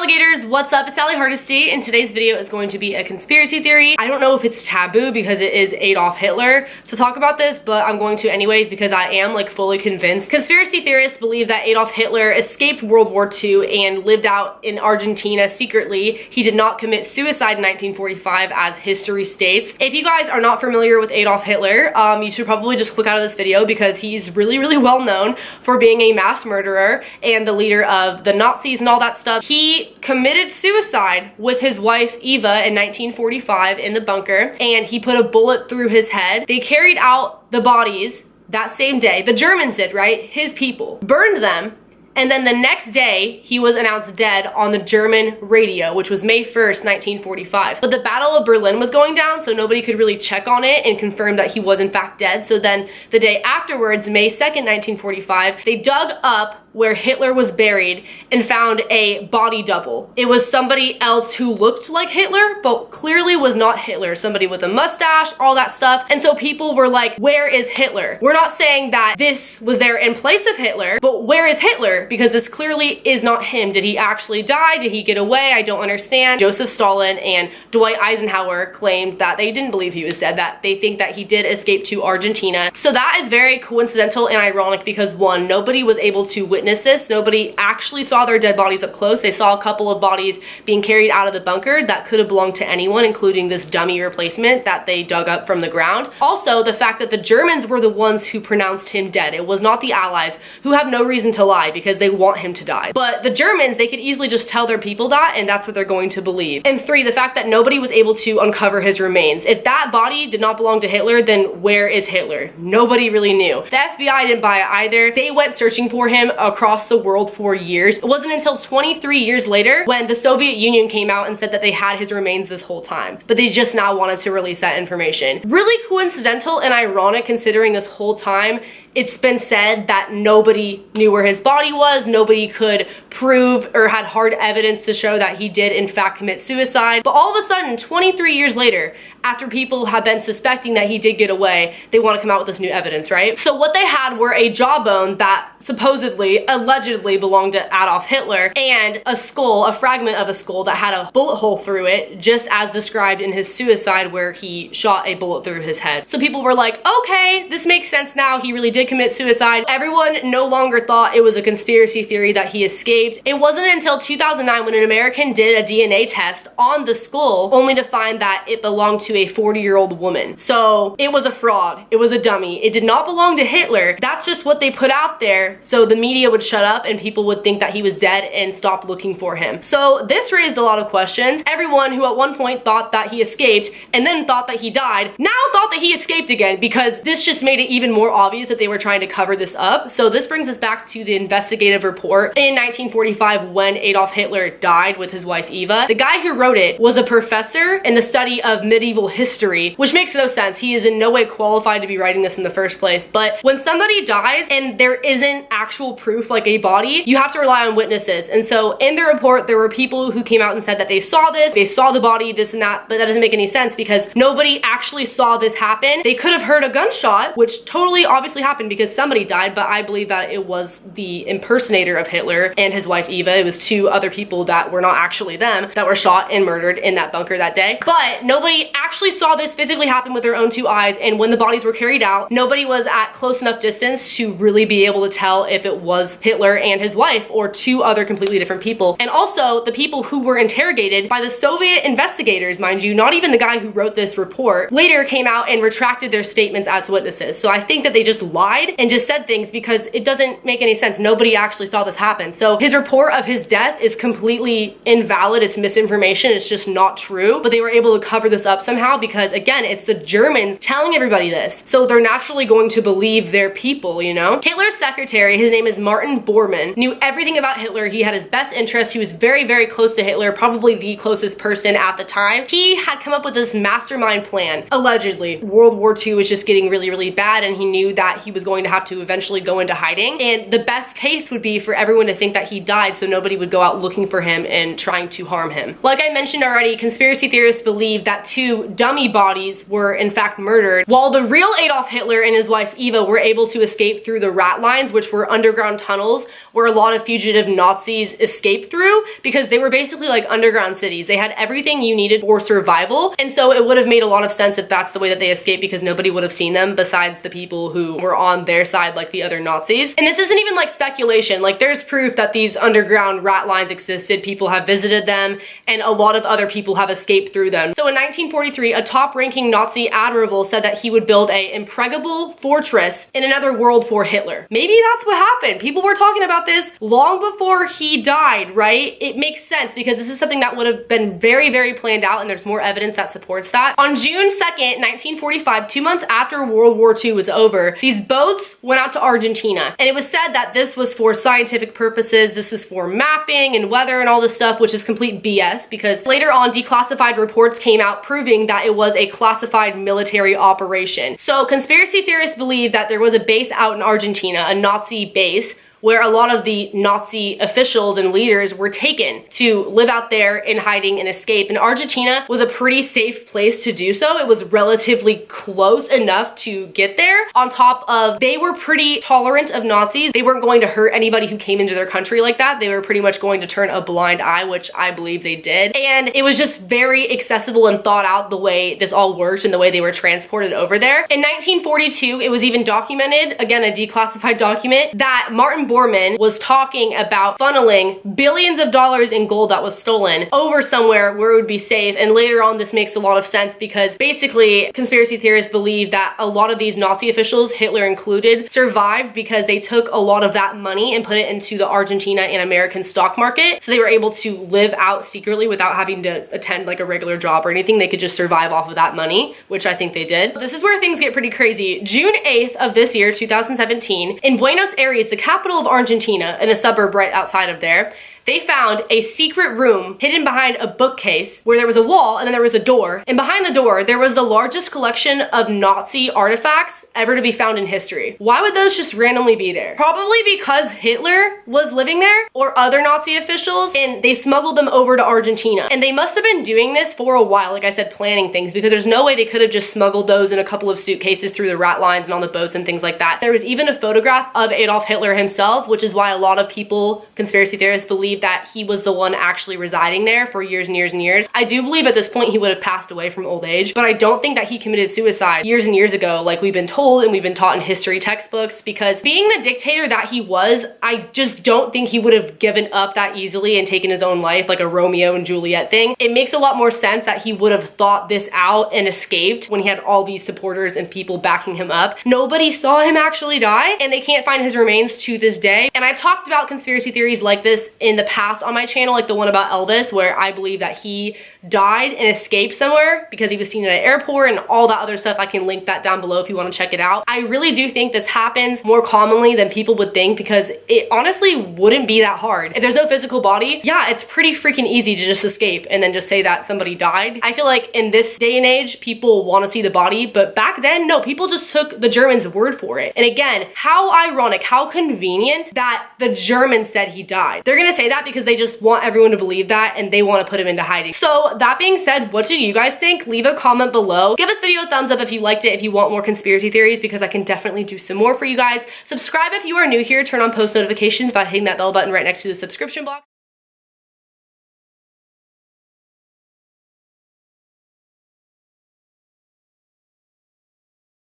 alligators, what's up? It's Allie Hardesty, and today's video is going to be a conspiracy theory. I don't know if it's taboo because it is Adolf Hitler to talk about this, but I'm going to anyways because I am like fully convinced. Conspiracy theorists believe that Adolf Hitler escaped World War II and lived out in Argentina secretly. He did not commit suicide in 1945 as history states. If you guys are not familiar with Adolf Hitler, you should probably just click out of this video because he's really well known for being a mass murderer and the leader of the Nazis and all that stuff. He committed suicide with his wife Eva in 1945 in the bunker, and he put a bullet through his head. They carried out the bodies that same day. The Germans did, right? His people burned them. And then the next day, he was announced dead on the German radio, which was May 1st, 1945. But the Battle of Berlin was going down, so nobody could really check on it and confirm that he was in fact dead. So then the day afterwards, May 2nd, 1945, they dug up where Hitler was buried and found a body double. It was somebody else who looked like Hitler, but clearly was not Hitler. Somebody with a mustache, all that stuff. And so people were like, where is Hitler? We're not saying that this was there in place of Hitler, but where is Hitler? Because this clearly is not him. Did he actually die? Did he get away? I don't understand. Joseph Stalin and Dwight Eisenhower claimed that they didn't believe he was dead, that they think that he did escape to Argentina. So that is very coincidental and ironic because one, nobody was able to witness this. Nobody actually saw their dead bodies up close. They saw a couple of bodies being carried out of the bunker that could have belonged to anyone, including this dummy replacement that they dug up from the ground. Also, the fact that the Germans were the ones who pronounced him dead. It was not the Allies, who have no reason to lie because they want him to die. But the Germans, they could easily just tell their people that, and that's what they're going to believe. And three, the fact that nobody was able to uncover his remains. If that body did not belong to Hitler, then where is Hitler? Nobody really knew. The FBI didn't buy it either. They went searching for him across the world for years. It wasn't until 23 years later when the Soviet Union came out and said that they had his remains this whole time, but they just now wanted to release that information. Really coincidental and ironic considering this whole time it's been said that nobody knew where his body was, nobody could prove or had hard evidence to show that he did in fact commit suicide. But all of a sudden, 23 years later, after people have been suspecting that he did get away, they want to come out with this new evidence, right? So what they had were a jawbone that supposedly, allegedly belonged to Adolf Hitler and a skull, a fragment of a skull that had a bullet hole through it, just as described in his suicide where he shot a bullet through his head. So people were like, okay, this makes sense now. He really did commit suicide. Everyone no longer thought it was a conspiracy theory that he escaped. It wasn't until 2009 when an American did a DNA test on the skull only to find that it belonged to a 40-year-old woman. So it was a fraud. It was a dummy. It did not belong to Hitler. That's just what they put out there so the media would shut up and people would think that he was dead and stop looking for him. So this raised a lot of questions. Everyone who at one point thought that he escaped and then thought that he died now thought that he escaped again because this just made it even more obvious that they were trying to cover this up. So this brings us back to the investigative report in 1945 when Adolf Hitler died with his wife Eva. The guy who wrote it was a professor in the study of medieval history, which makes no sense. He is in no way qualified to be writing this in the first place. But when somebody dies and there isn't actual proof like a body, you have to rely on witnesses. And so in the report, there were people who came out and said that they saw this, they saw the body, this and that, but that doesn't make any sense because nobody actually saw this happen. They could have heard a gunshot, which totally obviously happened because somebody died, but I believe that it was the impersonator of Hitler and his wife Eva. It was two other people that were not actually them that were shot and murdered in that bunker that day. But nobody actually saw this physically happen with their own two eyes, and when the bodies were carried out, nobody was at close enough distance to really be able to tell if it was Hitler and his wife or two other completely different people. And also the people who were interrogated by the Soviet investigators, mind you, not even the guy who wrote this report, later came out and retracted their statements as witnesses. So I think that they just lied and just said things because it doesn't make any sense. Nobody actually saw this happen. So his report of his death is completely invalid. It's misinformation. It's just not true. But they were able to cover this up somehow because again, it's the Germans telling everybody this. So they're naturally going to believe their people, you know? Hitler's secretary, his name is Martin Bormann, knew everything about Hitler. He had his best interest. He was very close to Hitler, probably the closest person at the time. He had come up with this mastermind plan. Allegedly, World War II was just getting really bad and he knew that he was was going to have to eventually go into hiding. And the best case would be for everyone to think that he died so nobody would go out looking for him and trying to harm him. Like I mentioned already, conspiracy theorists believe that 2 dummy bodies were in fact murdered, while the real Adolf Hitler and his wife Eva were able to escape through the rat lines, which were underground tunnels where a lot of fugitive Nazis escaped through, because they were basically like underground cities. They had everything you needed for survival, and so it would have made a lot of sense if that's the way that they escaped, because nobody would have seen them besides the people who were on their side, like the other Nazis. And this isn't even like speculation, like there's proof that these underground rat lines existed. People have visited them, and a lot of other people have escaped through them. So in 1943, a top-ranking Nazi admiral said that he would build a impregnable fortress in another world for Hitler. Maybe that's what happened. People were talking about this long before he died, right? It makes sense because this is something that would have been very, very planned out, and there's more evidence that supports that. On June 2nd, 1945, 2 months after World War II was over, these boats went out to Argentina, and it was said that this was for scientific purposes. This was for mapping and weather and all this stuff, which is complete BS, because later on declassified reports came out proving that it was a classified military operation. So conspiracy theorists believe that there was a base out in Argentina, a Nazi base, where a lot of the Nazi officials and leaders were taken to live out there in hiding and escape. And Argentina was a pretty safe place to do so. It was relatively close enough to get there. On top of, they were pretty tolerant of Nazis. They weren't going to hurt anybody who came into their country like that. They were pretty much going to turn a blind eye, which I believe they did. And it was just very accessible and thought out the way this all worked and the way they were transported over there. In 1942, it was even documented, again, a declassified document, that Martin Bormann was talking about funneling billions of dollars in gold that was stolen over somewhere where it would be safe. And later on, this makes a lot of sense because basically conspiracy theorists believe that a lot of these Nazi officials, Hitler included, survived because they took a lot of that money and put it into the Argentina and American stock market. So they were able to live out secretly without having to attend like a regular job or anything. They could just survive off of that money, which I think they did. This is where things get pretty crazy. June 8th of this year, 2017, in Buenos Aires, the capital of Argentina, in a suburb right outside of there, they found a secret room hidden behind a bookcase where there was a wall and then there was a door. And behind the door, there was the largest collection of Nazi artifacts ever to be found in history. Why would those just randomly be there? Probably because Hitler was living there or other Nazi officials, and they smuggled them over to Argentina. And they must have been doing this for a while, like I said, planning things, because there's no way they could have just smuggled those in a couple of suitcases through the rat lines and on the boats and things like that. There was even a photograph of Adolf Hitler himself, which is why a lot of people, conspiracy theorists, believe that he was the one actually residing there for years and years and years. I do believe at this point he would have passed away from old age, but I don't think that he committed suicide years and years ago like we've been told and we've been taught in history textbooks, because being the dictator that he was, I just don't think he would have given up that easily and taken his own life like a Romeo and Juliet thing. It makes a lot more sense that he would have thought this out and escaped when he had all these supporters and people backing him up. Nobody saw him actually die, and they can't find his remains to this day. And I've talked about conspiracy theories like this in the past on my channel, like the one about Elvis, where I believe that he died and escaped somewhere because he was seen at an airport and all that other stuff. I can link that down below if you want to check it out. I really do think this happens more commonly than people would think, because it honestly wouldn't be that hard. If there's no physical body, yeah, it's pretty freaking easy to just escape and then just say that somebody died. I feel like in this day and age, people want to see the body, but back then, no, people just took the Germans' word for it. And again, how ironic, how convenient that the Germans said he died. They're gonna say that because they just want everyone to believe that and they want to put him into hiding. So that being said, what do you guys think? Leave a comment below. Give this video a thumbs up if you liked it, if you want more conspiracy theories, because I can definitely do some more for you guys. Subscribe if you are new here. Turn on post notifications by hitting that bell button right next to the subscription box.